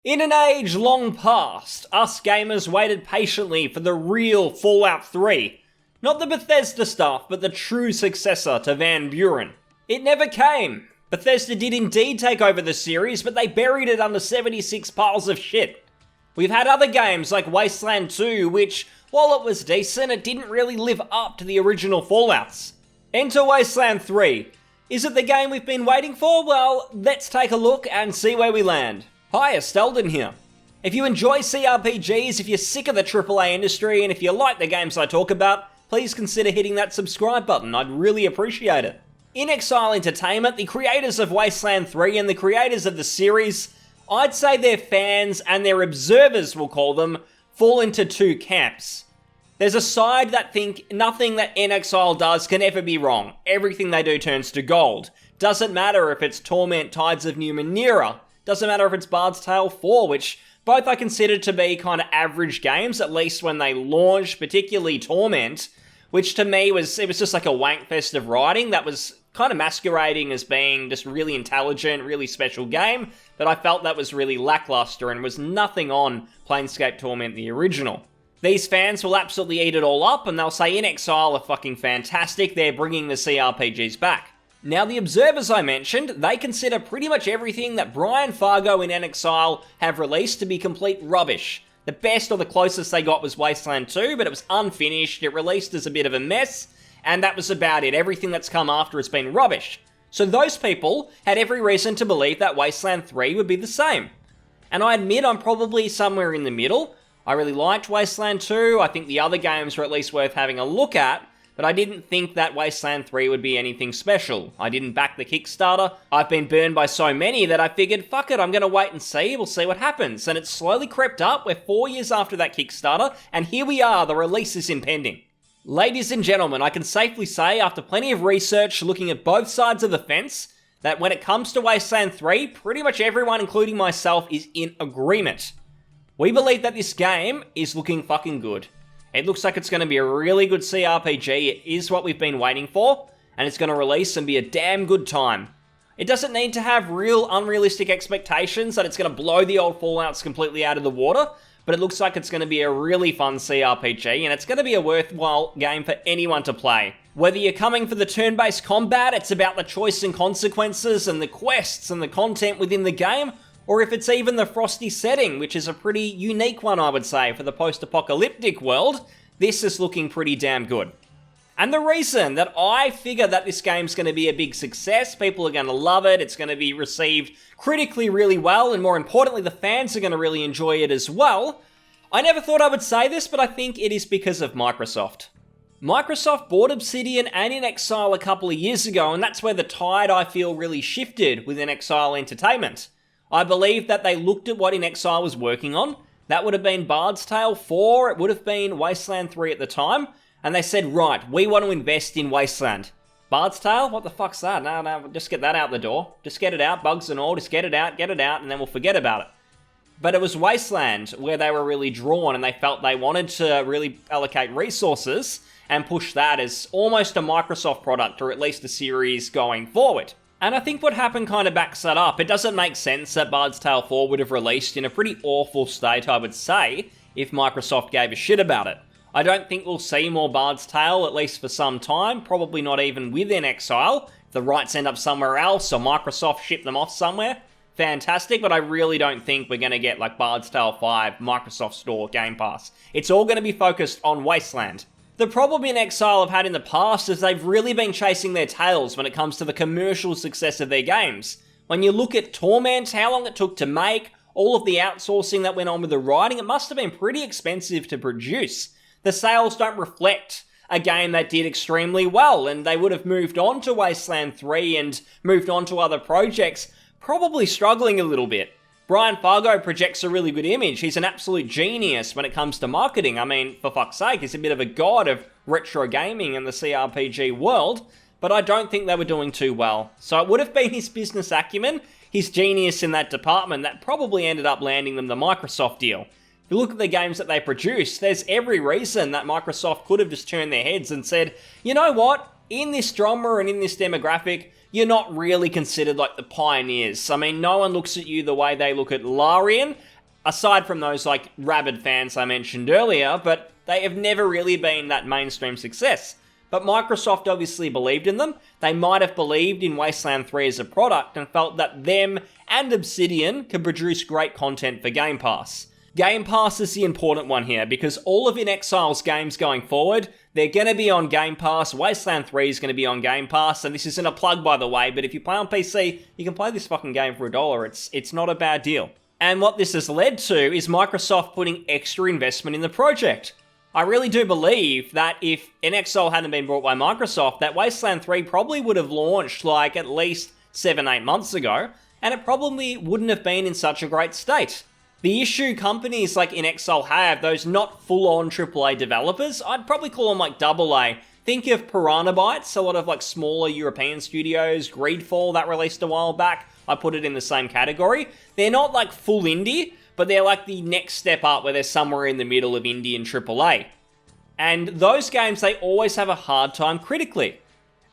In an age long past, us gamers waited patiently for the real Fallout 3. Not the Bethesda stuff, but the true successor to Van Buren. It never came. Bethesda did indeed take over the series, but they buried it under 76 piles of shit. We've had other games like Wasteland 2, which, while it was decent, it didn't really live up to the original Fallouts. Enter Wasteland 3. Is it the game we've been waiting for? Well, let's take a look and see where we land. Hi, Estelden here. If you enjoy CRPGs, if you're sick of the AAA industry, and if you like the games I talk about, please consider hitting that subscribe button, I'd really appreciate it. Inxile Entertainment, the creators of Wasteland 3 and the creators of the series, I'd say their fans and their observers, we'll call them, fall into two camps. There's a side that think nothing that Inxile does can ever be wrong. Everything they do turns to gold. Doesn't matter if it's Torment Tides of Numenera. Doesn't matter if it's Bard's Tale 4, which both I consider to be kind of average games, at least when they launched, particularly Torment, which to me was just like a wankfest of writing that was kind of masquerading as being just really intelligent, really special game, but I felt that was really lackluster and was nothing on Planescape Torment the original. These fans will absolutely eat it all up, and they'll say Inxile are fucking fantastic, they're bringing the CRPGs back. Now, the observers I mentioned, they consider pretty much everything that Brian Fargo and Inxile have released to be complete rubbish. The best or the closest they got was Wasteland 2, but it was unfinished, it released as a bit of a mess, and that was about it. Everything that's come after has been rubbish. So those people had every reason to believe that Wasteland 3 would be the same. And I admit I'm probably somewhere in the middle. I really liked Wasteland 2, I think the other games were at least worth having a look at, but I didn't think that Wasteland 3 would be anything special. I didn't back the Kickstarter. I've been burned by so many that I figured, fuck it, I'm going to wait and see. We'll see what happens. And it's slowly crept up. We're 4 years after that Kickstarter, and here we are, the release is impending. Ladies and gentlemen, I can safely say, after plenty of research looking at both sides of the fence, that when it comes to Wasteland 3, pretty much everyone, including myself, is in agreement. We believe that this game is looking fucking good. It looks like it's going to be a really good CRPG, it is what we've been waiting for, and it's going to release and be a damn good time. It doesn't need to have real unrealistic expectations that it's going to blow the old Fallouts completely out of the water, but it looks like it's going to be a really fun CRPG, and it's going to be a worthwhile game for anyone to play. Whether you're coming for the turn-based combat, it's about the choice and consequences and the quests and the content within the game, or if it's even the frosty setting, which is a pretty unique one, I would say, for the post-apocalyptic world, this is looking pretty damn good. And the reason that I figure that this game's going to be a big success, people are going to love it, it's going to be received critically really well, and more importantly, the fans are going to really enjoy it as well, I never thought I would say this, but I think it is because of Microsoft. Microsoft bought Obsidian and Inxile a couple of years ago, and that's where the tide, I feel, really shifted with Inxile Entertainment. I believe that they looked at what Inxile was working on. That would have been Bard's Tale 4, it would have been Wasteland 3 at the time, and they said, right, we want to invest in Wasteland. Bard's Tale? What the fuck's that? No, just get that out the door. Just get it out, bugs and all, just get it out, and then we'll forget about it. But it was Wasteland where they were really drawn, and they felt they wanted to really allocate resources and push that as almost a Microsoft product, or at least a series going forward. And I think what happened kind of backs that up. It doesn't make sense that Bard's Tale 4 would have released in a pretty awful state, I would say, if Microsoft gave a shit about it. I don't think we'll see more Bard's Tale, at least for some time, probably not even within Exile. If the rights end up somewhere else, or Microsoft ship them off somewhere, fantastic, but I really don't think we're going to get like Bard's Tale 5, Microsoft Store, Game Pass. It's all going to be focused on Wasteland. The problem Inxile have had in the past is they've really been chasing their tails when it comes to the commercial success of their games. When you look at Torment, how long it took to make, all of the outsourcing that went on with the writing, it must have been pretty expensive to produce. The sales don't reflect a game that did extremely well, and they would have moved on to Wasteland 3 and moved on to other projects, probably struggling a little bit. Brian Fargo projects a really good image. He's an absolute genius when it comes to marketing. I mean, for fuck's sake, he's a bit of a god of retro gaming in the CRPG world, but I don't think they were doing too well. So it would have been his business acumen, his genius in that department, that probably ended up landing them the Microsoft deal. If you look at the games that they produce, there's every reason that Microsoft could have just turned their heads and said, you know what, in this genre and in this demographic, you're not really considered like the pioneers. I mean, no one looks at you the way they look at Larian, aside from those like rabid fans I mentioned earlier, but they have never really been that mainstream success. But Microsoft obviously believed in them. They might have believed in Wasteland 3 as a product and felt that them and Obsidian could produce great content for Game Pass. Game Pass is the important one here, because all of Inxile's games going forward, they're going to be on Game Pass. Wasteland 3 is going to be on Game Pass, and this isn't a plug, by the way, but if you play on PC, you can play this fucking game for $1. It's not a bad deal. And what this has led to is Microsoft putting extra investment in the project. I really do believe that if Inxile hadn't been bought by Microsoft, that Wasteland 3 probably would have launched like at least 7-8 months ago, and it probably wouldn't have been in such a great state. The issue companies like Inxile have, those not full-on AAA developers, I'd probably call them like AA. Think of Piranha Bytes, a lot of like smaller European studios, Greedfall that released a while back, I put it in the same category. They're not like full indie, but they're like the next step up where they're somewhere in the middle of indie and AAA. And those games, they always have a hard time critically.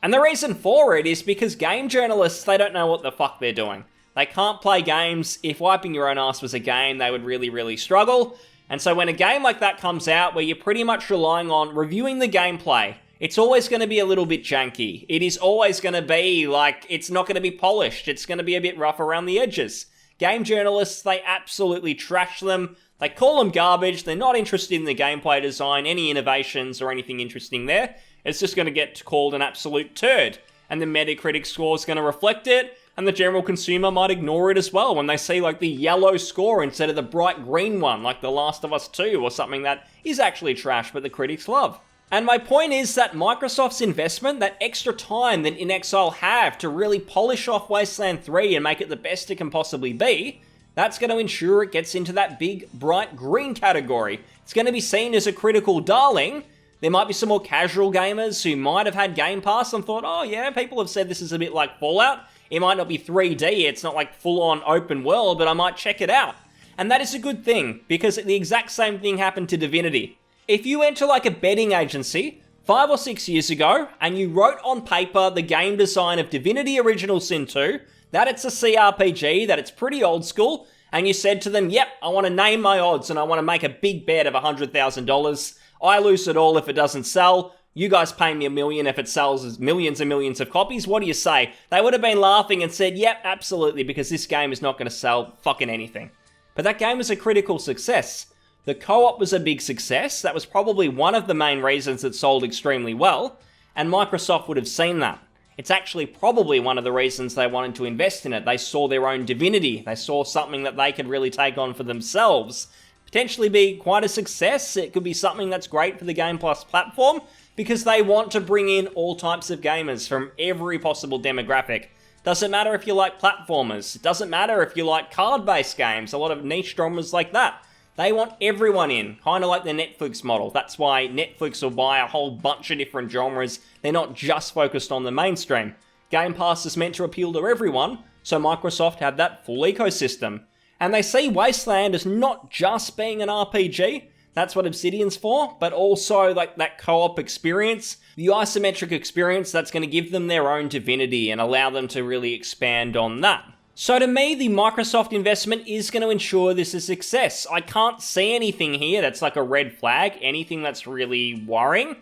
And the reason for it is because game journalists, they don't know what the fuck they're doing. They can't play games. If Wiping Your Own Ass was a game, they would really, really struggle. And so when a game like that comes out, where you're pretty much relying on reviewing the gameplay, it's always going to be a little bit janky. It is always going to be like, it's not going to be polished. It's going to be a bit rough around the edges. Game journalists, they absolutely trash them. They call them garbage. They're not interested in the gameplay design, any innovations or anything interesting there. It's just going to get called an absolute turd. And the Metacritic score is going to reflect it. And the general consumer might ignore it as well when they see like the yellow score instead of the bright green one, like The Last of Us 2 or something that is actually trash but the critics love. And my point is that Microsoft's investment, that extra time that Inxile have to really polish off Wasteland 3 and make it the best it can possibly be, that's going to ensure it gets into that big, bright green category. It's going to be seen as a critical darling. There might be some more casual gamers who might have had Game Pass and thought, oh yeah, people have said this is a bit like Fallout. It might not be 3D, it's not like full-on open world, but I might check it out. And that is a good thing, because the exact same thing happened to Divinity. If you went to like a betting agency 5 or 6 years ago, and you wrote on paper the game design of Divinity Original Sin 2, that it's a CRPG, that it's pretty old school, and you said to them, yep, I want to name my odds and I want to make a big bet of $100,000. I lose it all if it doesn't sell. You guys pay me $1 million if it sells millions and millions of copies. What do you say? They would have been laughing and said, yep, absolutely, because this game is not going to sell fucking anything. But that game was a critical success. The co-op was a big success. That was probably one of the main reasons it sold extremely well, and Microsoft would have seen that. It's actually probably one of the reasons they wanted to invest in it. They saw their own Divinity. They saw something that they could really take on for themselves. Potentially be quite a success. It could be something that's great for the Game Plus platform, because they want to bring in all types of gamers from every possible demographic. Doesn't matter if you like platformers. It doesn't matter if you like card-based games, a lot of niche genres like that. They want everyone in, kind of like the Netflix model. That's why Netflix will buy a whole bunch of different genres. They're not just focused on the mainstream. Game Pass is meant to appeal to everyone, so Microsoft have that full ecosystem. And they see Wasteland as not just being an RPG, that's what Obsidian's for, but also like that co-op experience, the isometric experience that's going to give them their own Divinity and allow them to really expand on that. So to me, the Microsoft investment is going to ensure this is a success. I can't see anything here that's like a red flag, anything that's really worrying.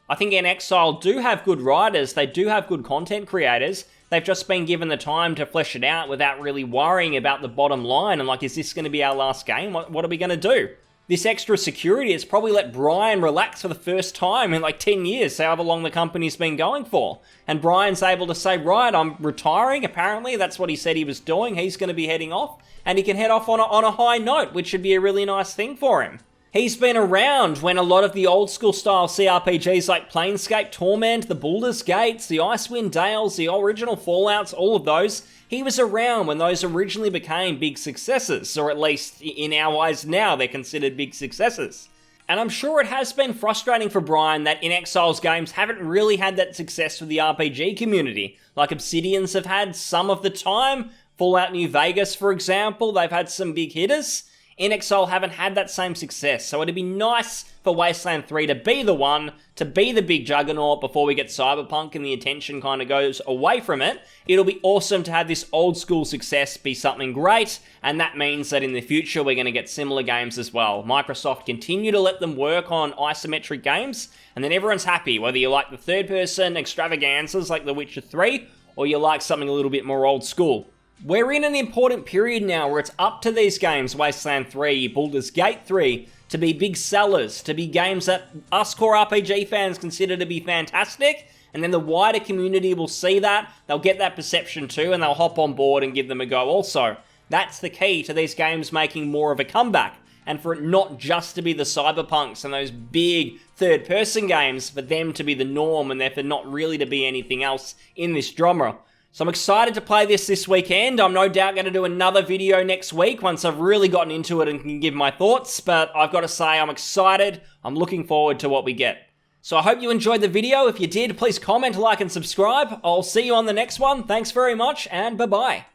I think Inxile do have good writers, they do have good content creators, they've just been given the time to flesh it out without really worrying about the bottom line and like, is this going to be our last game? What are we going to do? This extra security has probably let Brian relax for the first time in like 10 years, however long the company's been going for. And Brian's able to say, right, I'm retiring, apparently, that's what he said he was doing, he's going to be heading off, and he can head off on a high note, which should be a really nice thing for him. He's been around when a lot of the old school style CRPGs like Planescape Torment, the Baldur's Gates, the Icewind Dales, the original Fallouts, all of those, he was around when those originally became big successes, or at least in our eyes now they're considered big successes. And I'm sure it has been frustrating for Brian that Inxile's games haven't really had that success with the RPG community, like Obsidian's have had some of the time. Fallout New Vegas, for example, they've had some big hitters. Inxile haven't had that same success, so it'd be nice for Wasteland 3 to be the one, to be the big juggernaut before we get Cyberpunk and the attention kind of goes away from it. It'll be awesome to have this old school success be something great, and that means that in the future we're going to get similar games as well. Microsoft continue to let them work on isometric games, and then everyone's happy, whether you like the third-person extravaganzas like The Witcher 3, or you like something a little bit more old school. We're in an important period now where it's up to these games, Wasteland 3, Baldur's Gate 3, to be big sellers, to be games that us core RPG fans consider to be fantastic, and then the wider community will see that, they'll get that perception too, and they'll hop on board and give them a go also. That's the key to these games making more of a comeback, and for it not just to be the Cyberpunks and those big third-person games, for them to be the norm, and therefore not really to be anything else in this genre. So I'm excited to play this weekend. I'm no doubt going to do another video next week once I've really gotten into it and can give my thoughts, but I've got to say I'm excited. I'm looking forward to what we get. So I hope you enjoyed the video. If you did, please comment, like, and subscribe. I'll see you on the next one. Thanks very much, and bye-bye.